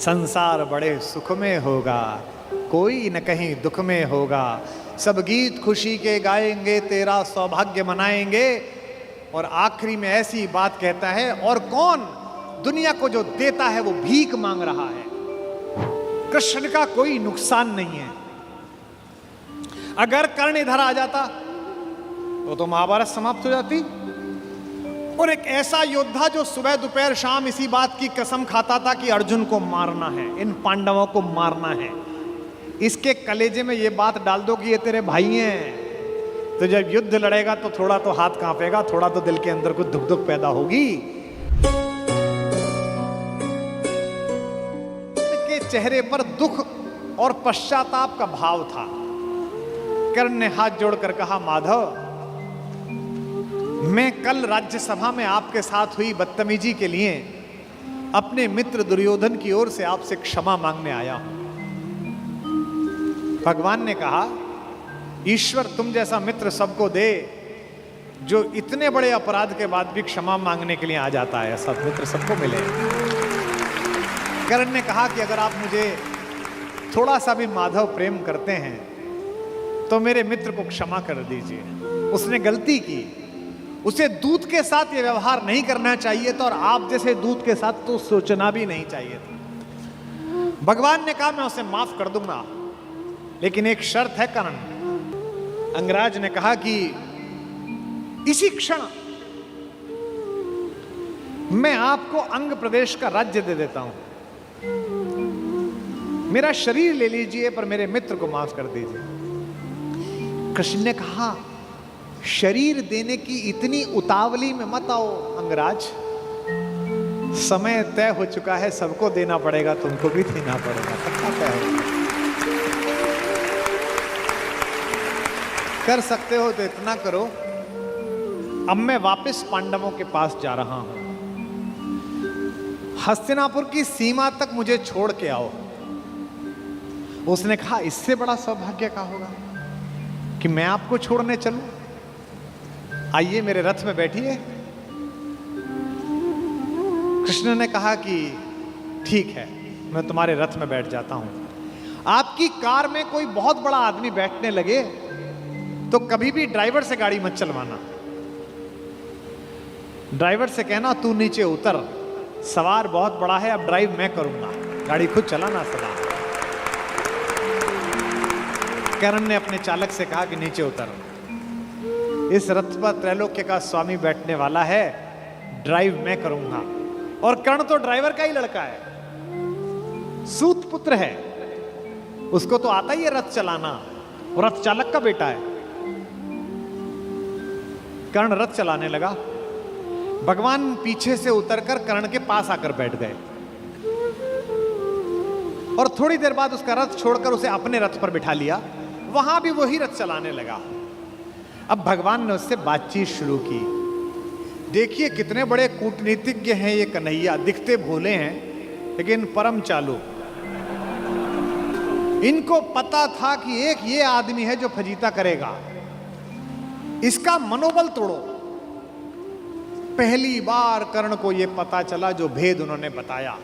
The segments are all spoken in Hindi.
संसार बड़े सुख में होगा, कोई न कहीं दुख में होगा। सब गीत खुशी के गाएंगे, तेरा सौभाग्य मनाएंगे। और आखिरी में ऐसी बात कहता है, और कौन दुनिया को जो देता है वो भीख मांग रहा है। कृष्ण का कोई नुकसान नहीं है। अगर कर्ण इधर आ जाता तो महाभारत समाप्त हो जाती। और एक ऐसा योद्धा जो सुबह दोपहर शाम इसी बात की कसम खाता था कि अर्जुन को मारना है, इन पांडवों को मारना है, इसके कलेजे में ये बात डाल दो कि ये तेरे भाई हैं, तो जब युद्ध लड़ेगा तो थोड़ा तो हाथ कांपेगा, थोड़ा तो दिल के अंदर कुछ धुक धुक पैदा होगी। के चेहरे पर दुख और पश्चाताप का भाव था। कर्ण ने हाथ जोड़कर कहा, माधव, मैं कल राज्यसभा में आपके साथ हुई बदतमीजी के लिए अपने मित्र दुर्योधन की ओर से आपसे क्षमा मांगने आया हूं। भगवान ने कहा, ईश्वर तुम जैसा मित्र सबको दे जो इतने बड़े अपराध के बाद भी क्षमा मांगने के लिए आ जाता है, ऐसा मित्र सबको मिले। कर्ण ने कहा कि अगर आप मुझे थोड़ा सा भी माधव प्रेम करते हैं तो मेरे मित्र को क्षमा कर दीजिए। उसने गलती की, उसे दूत के साथ ये व्यवहार नहीं करना चाहिए था, और आप जैसे दूत के साथ तो सोचना भी नहीं चाहिए था। भगवान ने कहा, मैं उसे माफ कर दूंगा, लेकिन एक शर्त है कर्ण। अंगराज ने कहा कि इसी क्षण मैं आपको अंग प्रदेश का राज्य दे देता हूं, मेरा शरीर ले लीजिए, पर मेरे मित्र को माफ कर दीजिए। कृष्ण ने कहा, शरीर देने की इतनी उतावली में मत आओ अंगराज, समय तय हो चुका है, सबको देना पड़ेगा, तुमको भी देना पड़ेगा, पक्का तय हो। कर सकते हो तो इतना करो, अब मैं वापस पांडवों के पास जा रहा हूं, हस्तिनापुर की सीमा तक मुझे छोड़ के आओ। उसने कहा, इससे बड़ा सौभाग्य क्या होगा कि मैं आपको छोड़ने चलूं? आइए मेरे रथ में बैठिए। कृष्ण ने कहा कि ठीक है, मैं तुम्हारे रथ में बैठ जाता हूं। आपकी कार में कोई बहुत बड़ा आदमी बैठने लगे तो कभी भी ड्राइवर से गाड़ी मत चलवाना। ड्राइवर से कहना, तू नीचे उतर, सवार बहुत बड़ा है, अब ड्राइव मैं करूंगा, गाड़ी खुद चलाना सदा। कर्ण ने अपने चालक से कहा कि नीचे उतर, इस रथ पर त्रैलोक्य का स्वामी बैठने वाला है, ड्राइव मैं करूंगा। और कर्ण तो ड्राइवर का ही लड़का है, सूत पुत्र है, उसको तो आता ही है रथ चलाना, और रथ चालक का बेटा है। कर्ण रथ चलाने लगा। भगवान पीछे से उतरकर कर्ण के पास आकर बैठ गए, और थोड़ी देर बाद उसका रथ छोड़कर उसे अपने रथ पर बिठा लिया। वहां भी वही रथ चलाने लगा। अब भगवान ने उससे बातचीत शुरू की। देखिए कितने बड़े कूटनीतिज्ञ हैं ये कन्हैया, दिखते भोले हैं लेकिन परम चालू। इनको पता था कि एक ये आदमी है जो फजीता करेगा, इसका मनोबल तोड़ो। पहली बार कर्ण को यह पता चला जो भेद उन्होंने बताया।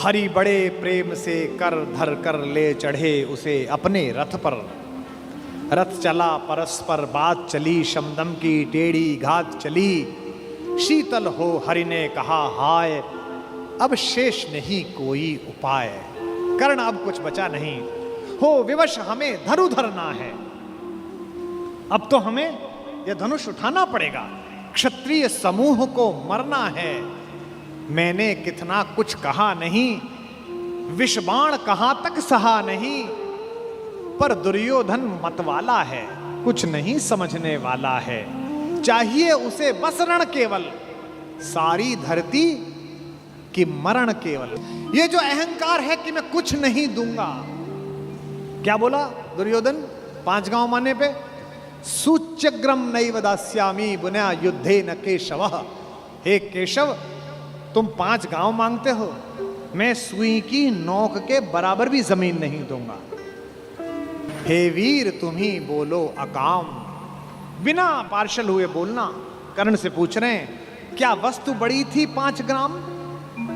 हरि बड़े प्रेम से कर धर कर ले चढ़े उसे अपने रथ पर। रथ चला परस्पर बात चली, शमदम की टेढ़ी घात चली। शीतल हो हरि ने कहा हाय, अब शेष नहीं कोई उपाय। कर्ण अब कुछ बचा नहीं, हो विवश हमें धनु धरना है। अब तो हमें यह धनुष उठाना पड़ेगा, क्षत्रिय समूह को मरना है। मैंने कितना कुछ कहा नहीं, विषबाण कहां तक सहा नहीं। पर दुर्योधन मतवाला है, कुछ नहीं समझने वाला है। चाहिए उसे बस रण केवल, सारी धरती की मरण केवल। ये जो अहंकार है कि मैं कुछ नहीं दूंगा। क्या बोला दुर्योधन 5 गांव माने पे? सूच्यग्रम नैव दास्यामि बुना युद्धे न केशवः। हे केशव, तुम 5 गांव मांगते हो, मैं सुई की नोक के बराबर भी जमीन नहीं दूंगा। हे वीर तुम ही बोलो अकाम। बिना पार्शल हुए बोलना। कर्ण से पूछ रहे हैं, क्या वस्तु बड़ी थी 5 ग्राम?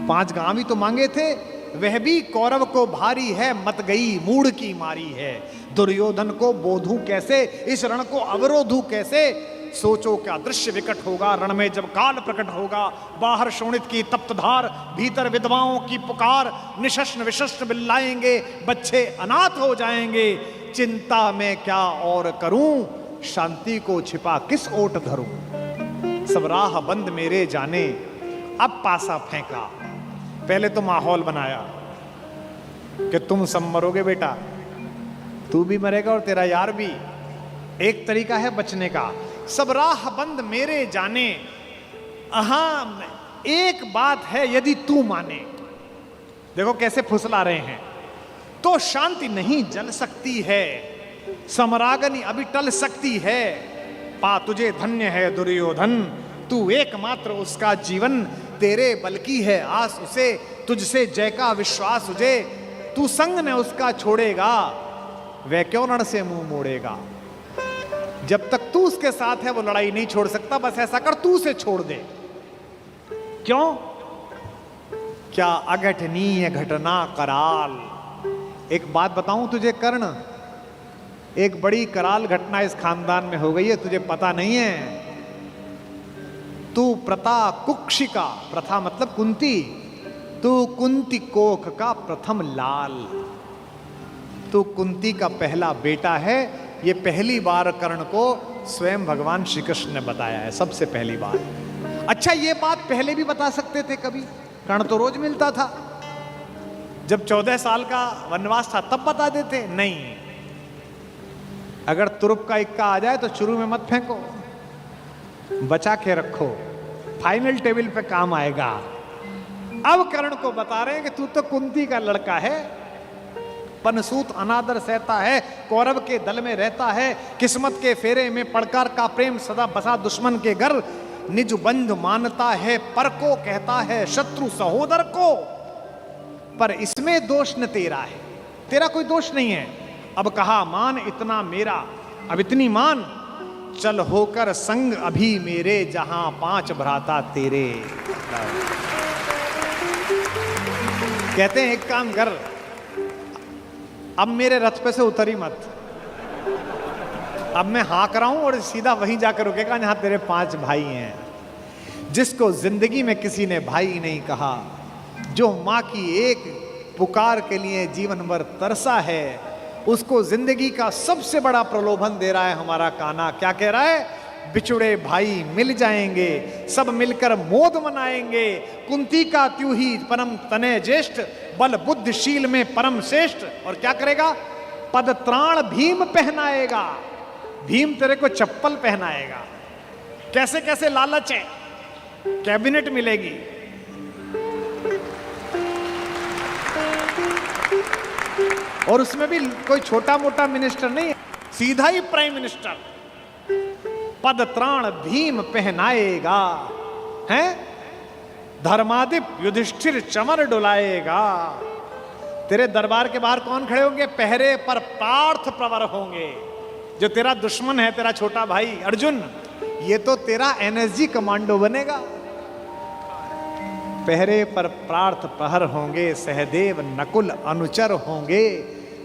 5 गांव ही तो मांगे थे। वह भी कौरव को भारी है, मत गई मूड की मारी है। दुर्योधन को बोधू कैसे, इस रण को अवरोधू कैसे। सोचो क्या दृश्य विकट होगा, रण में जब काल प्रकट होगा। बाहर शोणित की तप्त धार, भीतर विधवाओं की पुकार। निशस्त्र विशस्त्र बिल्लाएंगे, बच्चे अनाथ हो जाएंगे। चिंता में क्या और करूं, शांति को छिपा किस ओट धरूं। सब राह बंद मेरे जाने, अब पासा फेंका। पहले तो माहौल बनाया कि तुम सब मरोगे बेटा, तू भी मरेगा और तेरा यार भी। एक तरीका है बचने का, सब राह बंद मेरे जाने। हाँ, एक बात है, यदि तू माने, देखो कैसे फुसला रहे हैं, तो शांति नहीं जल सकती है, समरागनी अभी टल सकती है। पा तुझे धन्य है दुर्योधन, तू एकमात्र उसका जीवन। तेरे बल की है आस उसे, तुझसे जय का विश्वास तुझे। तू संग न उसका छोड़ेगा, वह क्यों रण से मुंह मोड़ेगा। जब तक तू उसके साथ है वो लड़ाई नहीं छोड़ सकता। बस ऐसा कर, तू उसे छोड़ दे। क्यों? क्या अघटनीय घटना कराल। एक बात बताऊं तुझे कर्ण, एक बड़ी कराल घटना इस खानदान में हो गई है, तुझे पता नहीं है। तू प्रता कुक्षिका, प्रथा मतलब कुंती, तू कुंती कोख का प्रथम लाल। तू कुंती का पहला बेटा है। ये पहली बार कर्ण को स्वयं भगवान श्री कृष्ण ने बताया है, सबसे पहली बार। अच्छा, ये बात पहले भी बता सकते थे कभी, कर्ण तो रोज मिलता था। जब 14 साल का वनवास था तब बता देते, नहीं। अगर तुरुप का इक्का आ जाए तो शुरू में मत फेंको, बचा के रखो, फाइनल टेबल पे काम आएगा। अब कर्ण को बता रहे हैं कि तू तो कुंती का लड़का है, पनसूत अनादर सहता है, कौरव के दल में रहता है, किस्मत के फेरे में पड़कर का प्रेम सदा बसा दुश्मन के घर, निज बंधु मानता है, पर को कहता है शत्रु सहोदर को। पर इसमें दोष न तेरा है, तेरा कोई दोष नहीं है। अब कहा मान इतना मेरा, अब इतनी मान, चल होकर संग अभी मेरे, जहां 5 भ्राता तेरे। कहते हैं एक काम कर, अब मेरे रथ पे से उतर ही मत। अब मैं हाँक रहा हूं और सीधा वहीं जाकर रुकेगा जहां तेरे 5 भाई हैं। जिसको जिंदगी में किसी ने भाई नहीं कहा, जो मां की एक पुकार के लिए जीवन भर तरसा है, उसको जिंदगी का सबसे बड़ा प्रलोभन दे रहा है हमारा कान्हा। क्या कह रहा है? बिछुड़े भाई मिल जाएंगे, सब मिलकर मोद मनाएंगे। कुंती का त्यू ही परम तनय ज्येष्ठ, बल बुद्धिशील में परम श्रेष्ठ। और क्या करेगा? पद त्राण भीम पहनाएगा, भीम तेरे को चप्पल पहनाएगा। कैसे कैसे लालच है, कैबिनेट मिलेगी, और उसमें भी कोई छोटा मोटा मिनिस्टर नहीं, सीधा ही प्राइम मिनिस्टर। पद त्राण भीम पहनाएगा, हैं? धर्मादिप युधिष्ठिर चमर डुलाएगा। तेरे दरबार के बाहर कौन खड़े होंगे? पहरे पर पार्थ प्रवर होंगे। जो तेरा दुश्मन है, तेरा छोटा भाई अर्जुन, ये तो तेरा एनएसजी कमांडो बनेगा। पहरे पर पार्थ प्रहर होंगे, सहदेव नकुल अनुचर होंगे।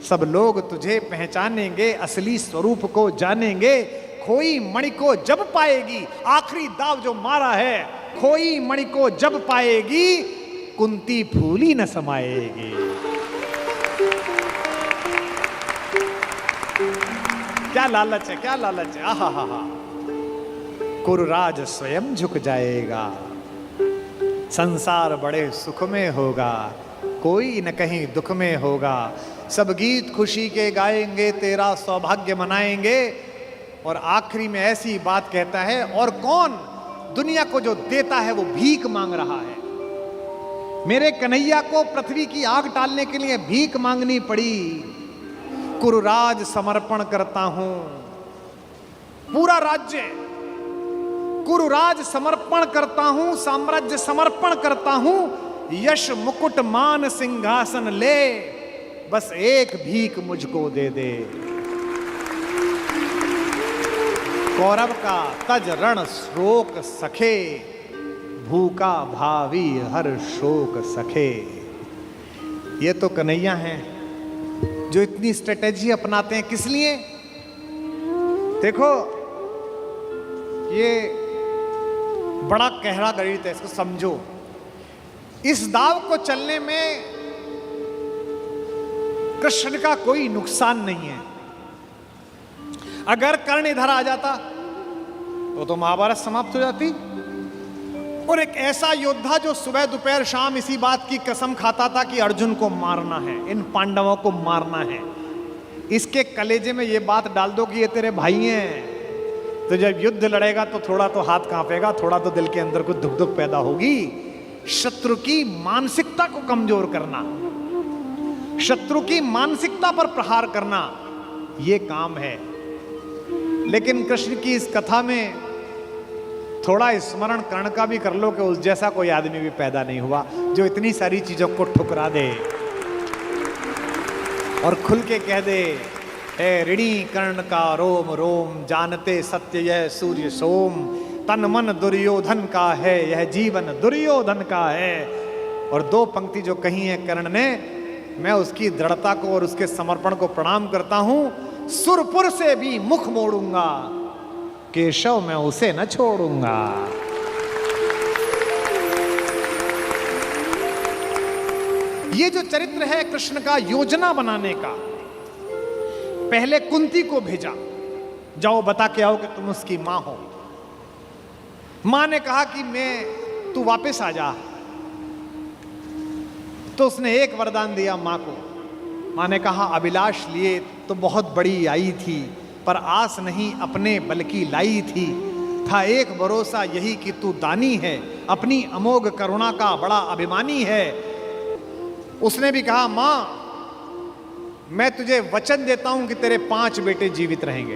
सब लोग तुझे पहचानेंगे, असली स्वरूप को जानेंगे। खोई मणि को जब पाएगी, आखिरी दाव जो मारा है, खोई मणि को जब पाएगी, कुंती फूली न समाएगी। क्या लालच है, क्या लालच है। आहा हा हा। कुरुराज स्वयं झुक जाएगा, संसार बड़े सुख में होगा, कोई न कहीं दुख में होगा। सब गीत खुशी के गाएंगे, तेरा सौभाग्य मनाएंगे। और आखिरी में ऐसी बात कहता है, और कौन दुनिया को जो देता है वो भीख मांग रहा है। मेरे कन्हैया को पृथ्वी की आग टालने के लिए भीख मांगनी पड़ी। कुरुराज समर्पण करता हूं, पूरा राज्य कुरुराज समर्पण करता हूं, साम्राज्य समर्पण करता हूं। यश मुकुट मान सिंहासन ले, बस एक भीख मुझको दे दे। कौरव का तज रण शोक सखे, भूखा भावी हर शोक सखे। ये तो कन्हैया हैं जो इतनी स्ट्रेटेजी अपनाते हैं। किस लिए? देखो, ये बड़ा गहरा गणित है, इसको समझो। इस दाव को चलने में कृष्ण का कोई नुकसान नहीं है। अगर कर्ण इधर आ जाता तो महाभारत समाप्त हो जाती। और एक ऐसा योद्धा जो सुबह दोपहर शाम इसी बात की कसम खाता था कि अर्जुन को मारना है, इन पांडवों को मारना है, इसके कलेजे में ये बात डाल दो कि ये तेरे भाई हैं, तो जब युद्ध लड़ेगा तो थोड़ा तो हाथ कांपेगा, थोड़ा तो दिल के अंदर कुछ दुख दुख पैदा होगी। शत्रु की मानसिकता को कमजोर करना, शत्रु की मानसिकता पर प्रहार करना, ये काम है। लेकिन कृष्ण की इस कथा में थोड़ा स्मरण कर्ण का भी कर लो कि उस जैसा कोई आदमी भी पैदा नहीं हुआ जो इतनी सारी चीजों को ठुकरा दे और खुल के कह दे, हे ऋणी कर्ण का रोम रोम, जानते सत्य यह सूर्य सोम, तन मन दुर्योधन का है, यह जीवन दुर्योधन का है। और दो पंक्ति जो कही है कर्ण ने, मैं उसकी दृढ़ता को और उसके समर्पण को प्रणाम करता हूं। सुरपुर से भी मुख मोड़ूंगा, केशव मैं उसे न छोड़ूंगा। ये जो चरित्र है कृष्ण का योजना बनाने का, पहले कुंती को भेजा, जाओ बता के आओ कि तुम उसकी मां हो। मां ने कहा कि तू वापस आ जा, तो उसने एक वरदान दिया मां को। मां ने कहा, अभिलाष लिए तो बहुत बड़ी आई थी, पर आस नहीं अपने बल की लाई थी। था एक भरोसा यही कि तू दानी है, अपनी अमोघ करुणा का बड़ा अभिमानी है। उसने भी कहा, मां मैं तुझे वचन देता हूं कि तेरे 5 बेटे जीवित रहेंगे।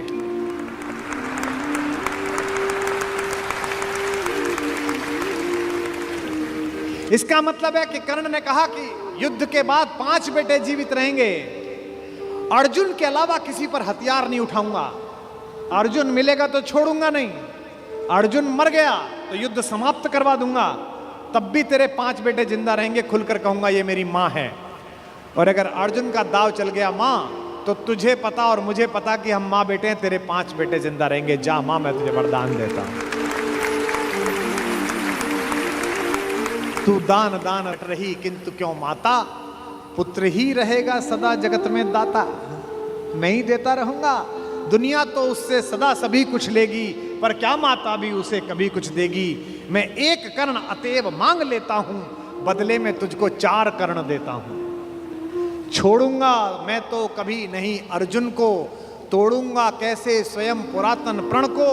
इसका मतलब है कि कर्ण ने कहा कि युद्ध के बाद 5 बेटे जीवित रहेंगे। अर्जुन के अलावा किसी पर हथियार नहीं उठाऊंगा। अर्जुन मिलेगा तो छोड़ूंगा नहीं, अर्जुन मर गया तो युद्ध समाप्त करवा दूंगा, तब भी तेरे 5 बेटे जिंदा रहेंगे। खुलकर कहूंगा ये मेरी मां है। और अगर अर्जुन का दाव चल गया मां, तो तुझे पता और मुझे पता कि हम मां बेटे हैं, तेरे 5 बेटे जिंदा रहेंगे। जा मां, मैं तुझे वरदान देता हूं। तू दान दान रही किंतु क्यों माता, पुत्र ही रहेगा सदा जगत में दाता। मैं ही देता रहूंगा। दुनिया तो उससे सदा सभी कुछ लेगी, पर क्या माता भी उसे कभी कुछ देगी। मैं एक कर्ण अतएव मांग लेता हूं, बदले में तुझको 4 कर्ण देता हूं। छोड़ूंगा मैं तो कभी नहीं अर्जुन को, तोड़ूंगा कैसे स्वयं पुरातन प्रण को,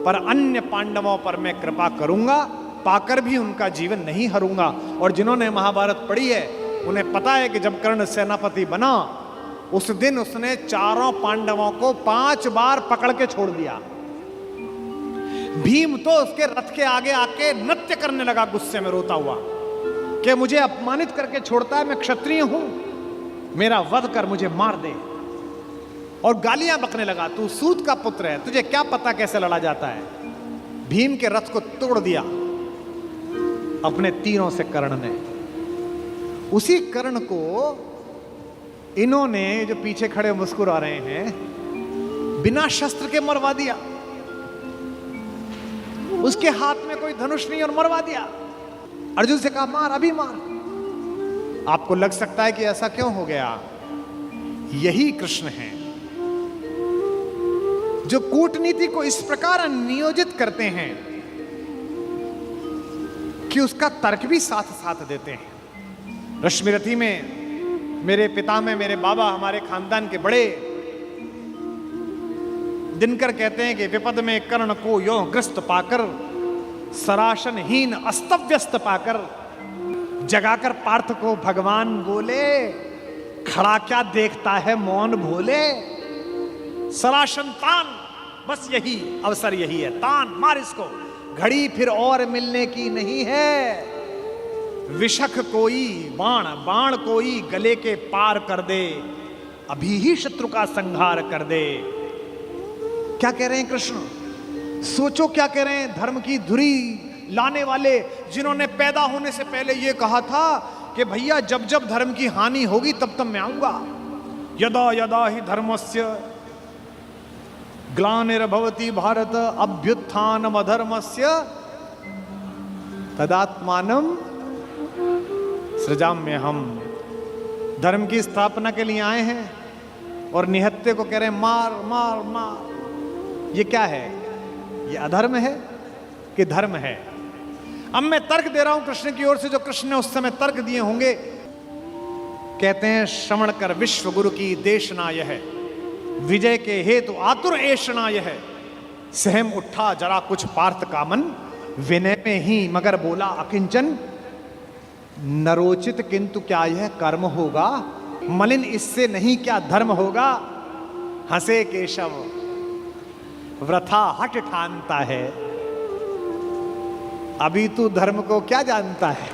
पर अन्य पांडवों पर मैं कृपा करूंगा, पाकर भी उनका जीवन नहीं हरूंगा। और जिन्होंने महाभारत पढ़ी है उन्हें पता है कि जब कर्ण सेनापति बना, उस दिन उसने 4 पांडवों को 5 बार पकड़ के छोड़ दिया। भीम तो उसके रथ के आगे आके नृत्य करने लगा, गुस्से में रोता हुआ कि मुझे अपमानित करके छोड़ता है, मैं क्षत्रिय हूं, मेरा वध कर, मुझे मार दे। और गालियां बकने लगा, तू सूत का पुत्र है, तुझे क्या पता कैसे लड़ा जाता है। भीम के रथ को तोड़ दिया अपने तीरों से कर्ण ने। उसी कर्ण को इन्होंने, जो पीछे खड़े मुस्कुरा रहे हैं, बिना शस्त्र के मरवा दिया। उसके हाथ में कोई धनुष नहीं और मरवा दिया। अर्जुन से कहा, मार, अभी मार। आपको लग सकता है कि ऐसा क्यों हो गया। यही कृष्ण हैं जो कूटनीति को इस प्रकार नियोजित करते हैं कि उसका तर्क भी साथ साथ देते हैं। रश्मिरथी में मेरे पिता में, मेरे बाबा, हमारे खानदान के बड़े दिनकर कहते हैं कि विपद में कर्ण को यो ग्रस्त पाकर, सराशनहीन अस्तव्यस्त पाकर, जगाकर पार्थ को भगवान बोले, खड़ा क्या देखता है मौन भोले। सराशन तान, बस यही अवसर, यही है, तान मार इसको, घड़ी फिर और मिलने की नहीं है। विषख कोई बाण, बाण कोई गले के पार कर दे, अभी ही शत्रु का संहार कर दे। क्या कह रहे हैं कृष्ण, सोचो क्या कह रहे हैं। धर्म की धुरी लाने वाले, जिन्होंने पैदा होने से पहले ये कहा था कि भैया जब जब धर्म की हानि होगी तब तब मैं आऊंगा। यदा यदा ही धर्मस्य ग्लानिर्भवति भारत अभ्युत्थानम अधर्मस्य तदात्मानम सृजाम्यहम्। धर्म की स्थापना के लिए आए हैं और निहत्ते को कह रहे हैं मार मार मार। ये क्या है? ये अधर्म है कि धर्म है? अब मैं तर्क दे रहा हूं कृष्ण की ओर से, जो कृष्ण ने उस समय तर्क दिए होंगे। कहते हैं श्रवण कर विश्व गुरु की देशना यह, विजय के हेतु आतुर ऐषणा यह, सहम उठा जरा कुछ पार्थ कामन, विनय में ही मगर बोला अकिंचन, नरोचित किंतु क्या यह कर्म होगा, मलिन इससे नहीं क्या धर्म होगा। हंसे केशव वृथा हट ठानता है, अभी तू धर्म को क्या जानता है।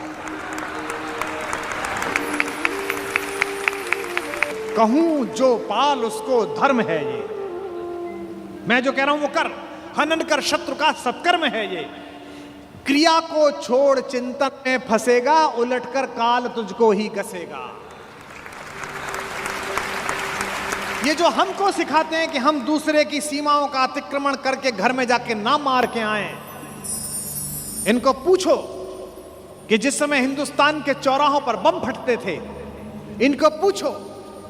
कहूं जो पाल उसको धर्म है ये, मैं जो कह रहा हूं वो कर, हनन कर शत्रु का सत्कर्म है ये। क्रिया को छोड़ चिंतन में फंसेगा, उलटकर काल तुझको ही घसेगा। ये जो हमको सिखाते हैं कि हम दूसरे की सीमाओं का अतिक्रमण करके घर में जाके ना मार के आए, इनको पूछो कि जिस समय हिंदुस्तान के चौराहों पर बम फटते थे, इनको पूछो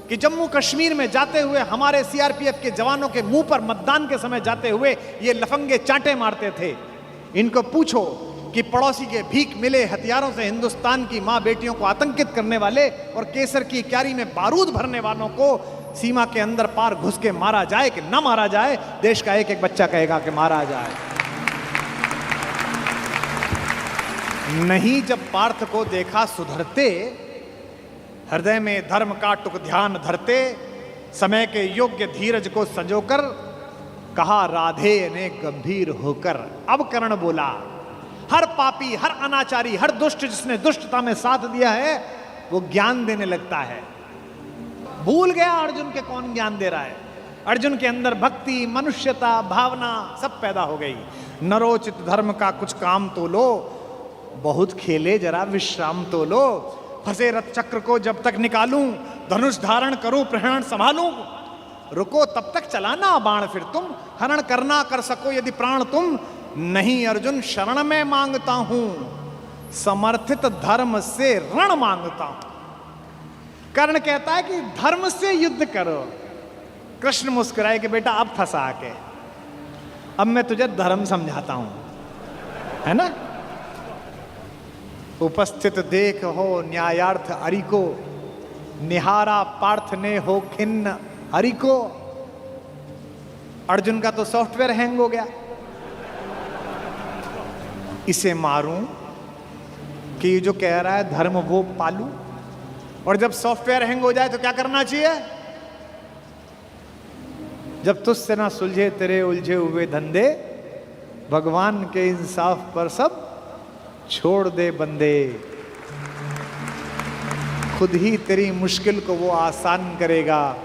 कि जम्मू कश्मीर में जाते हुए हमारे सीआरपीएफ के जवानों के मुंह पर मतदान के समय जाते हुए ये लफंगे चांटे मारते थे। इनको पूछो कि पड़ोसी के भीख मिले हथियारों से हिंदुस्तान की मां बेटियों को आतंकित करने वाले और केसर की क्यारी में बारूद भरने वालों को सीमा के अंदर पार घुस के मारा जाए कि ना मारा जाए। देश का एक एक बच्चा कहेगा कि मारा जाए। नहीं जब पार्थ को देखा सुधरते, हृदय में धर्म का टुक ध्यान धरते, समय के योग्य धीरज को संजोकर कहा राधे ने गंभीर होकर। अब कर्ण बोला, हर पापी, हर अनाचारी, हर दुष्ट जिसने दुष्टता में साथ दिया है वो ज्ञान देने लगता है। भूल गया अर्जुन के कौन ज्ञान दे रहा है। अर्जुन के अंदर भक्ति, मनुष्यता, भावना सब पैदा हो गई। नरोचित धर्म का कुछ काम तो लो, बहुत खेले जरा विश्राम तो लो। फंसे रथ चक्र को जब तक निकालूं, धनुष धारण करूं, प्रहरण संभालूं, रुको तब तक चलाना बाण फिर तुम, हरण करना कर सको यदि प्राण तुम। नहीं अर्जुन शरण में मांगता हूं, समर्थित धर्म से रण मांगता हूं। कर्ण कहता है कि धर्म से युद्ध करो। कृष्ण मुस्कुराए कि बेटा अब फंसा के, अब मैं तुझे धर्म समझाता हूं, है ना। उपस्थित देख हो न्यायार्थ हरि को, निहारा पार्थ ने हो खिन्न हरि को। अर्जुन का तो सॉफ्टवेयर हैंग हो गया। इसे मारूं कि ये जो कह रहा है धर्म वो पालूं। और जब सॉफ्टवेयर हैंग हो जाए तो क्या करना चाहिए? जब तुझसे ना सुलझे तेरे उलझे हुए धंधे, भगवान के इंसाफ पर सब छोड़ दे बंदे। खुद ही तेरी मुश्किल को वो आसान करेगा,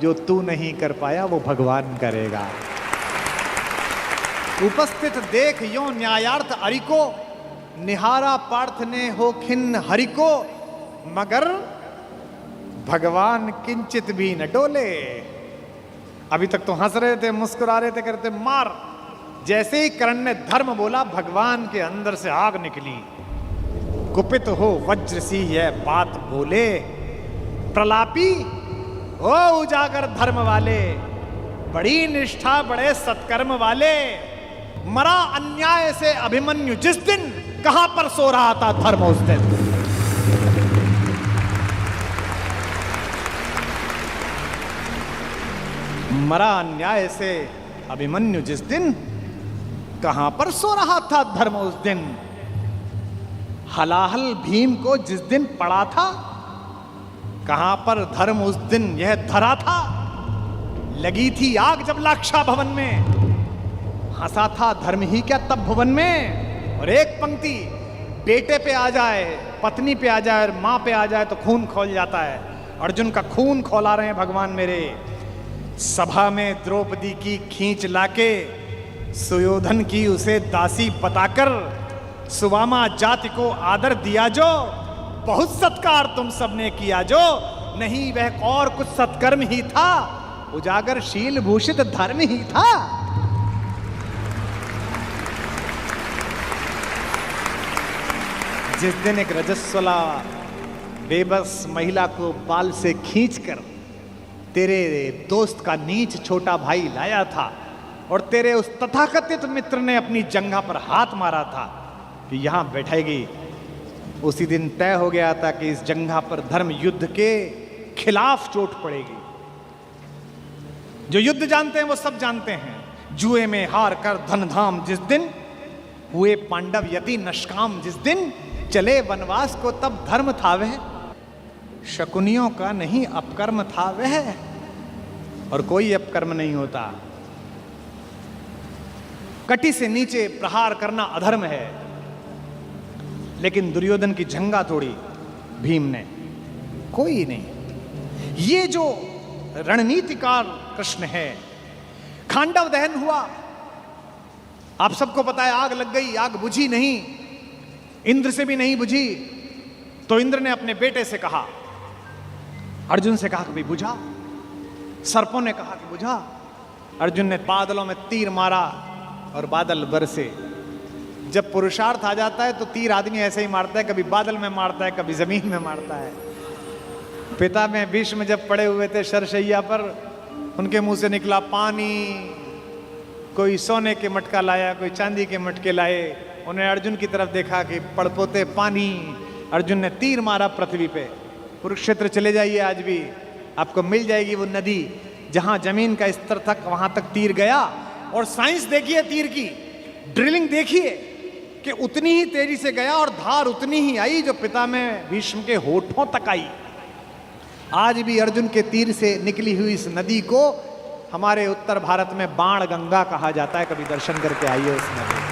जो तू नहीं कर पाया वो भगवान करेगा। उपस्थित देख यो न्यायार्थ हरि को, निहारा पार्थ ने हो खिन्न हरि को, मगर भगवान किंचित भी न डोले। अभी तक तो हंस रहे थे, मुस्कुरा रहे थे, करते मार। जैसे ही कर्ण ने धर्म बोला, भगवान के अंदर से आग निकली। कुपित हो वज्र सी यह बात बोले, प्रलापी ओ उजागर धर्म वाले, बड़ी निष्ठा बड़े सत्कर्म वाले। मरा अन्याय से अभिमन्यु जिस दिन, कहां पर सो रहा था धर्म उस दिन। मरा अन्याय से अभिमन्यु जिस दिन, कहां पर सो रहा था धर्म उस दिन। हलाहल भीम को जिस दिन पड़ा था, कहां पर धर्म उस दिन यह धरा था। लगी थी आग जब लाक्षा भवन में, हंसा था धर्म ही क्या तब भुवन में। और एक पंक्ति, बेटे पे आ जाए, पत्नी पे आ जाए और मां पे आ जाए तो खून खोल जाता है। अर्जुन का खून खौला रहे हैं भगवान मेरे। सभा में द्रौपदी की खींच लाके, सुयोधन की उसे दासी बताकर, सुवामा जाति को आदर दिया जो, बहुत सत्कार तुम सबने किया जो, नहीं वह और कुछ सत्कर्म ही था, उजागर शील भूषित धर्म ही था। जिस दिन एक रजस्वला बेबस महिला को बाल से खींचकर तेरे दोस्त का नीच छोटा भाई लाया था और तेरे उस तथाकथित मित्र ने अपनी जंघा पर हाथ मारा था कि यहां बैठेगी, उसी दिन तय हो गया था कि इस जंघा पर धर्म युद्ध के खिलाफ चोट पड़ेगी। जो युद्ध जानते हैं वो सब जानते हैं। जुए में हार कर धन धाम जिस दिन हुए पांडव यति नष्काम, जिस दिन चले वनवास को तब धर्म था वह, शकुनियों का नहीं अपकर्म था वह, और कोई अपकर्म नहीं होता। कटी से नीचे प्रहार करना अधर्म है, लेकिन दुर्योधन की जंघा तोड़ी भीम ने, कोई नहीं। ये जो रणनीतिकार कृष्ण है। खांडव दहन हुआ, आप सबको पता है, आग लग गई, आग बुझी नहीं, इंद्र से भी नहीं बुझी, तो इंद्र ने अपने बेटे से कहा, अर्जुन से कहा कि भाई बुझा। सर्पों ने कहा कि बुझा। अर्जुन ने बादलों में तीर मारा और बादल बरसे। जब पुरुषार्थ आ जाता है तो तीर आदमी ऐसे ही मारता है, कभी बादल में मारता है, कभी जमीन में मारता है। पिता में भीष्म जब पड़े हुए थे शरशैया पर, उनके मुंह से निकला पानी, कोई सोने के मटका लाया, कोई चांदी के मटके लाए, उन्हें अर्जुन की तरफ देखा कि पड़पोते पानी। अर्जुन ने तीर मारा पृथ्वी पे। कुरुक्षेत्र चले जाइए, आज भी आपको मिल जाएगी वो नदी जहां जमीन का स्तर तक, वहां तक तीर गया। और साइंस देखिए तीर की, ड्रिलिंग देखिए कि उतनी ही तेजी से गया और धार उतनी ही आई जो पिता में भीष्म के होठों तक आई। आज भी अर्जुन के तीर से निकली हुई इस नदी को हमारे उत्तर भारत में बाण गंगा कहा जाता है। कभी दर्शन करके आइए उस नदी।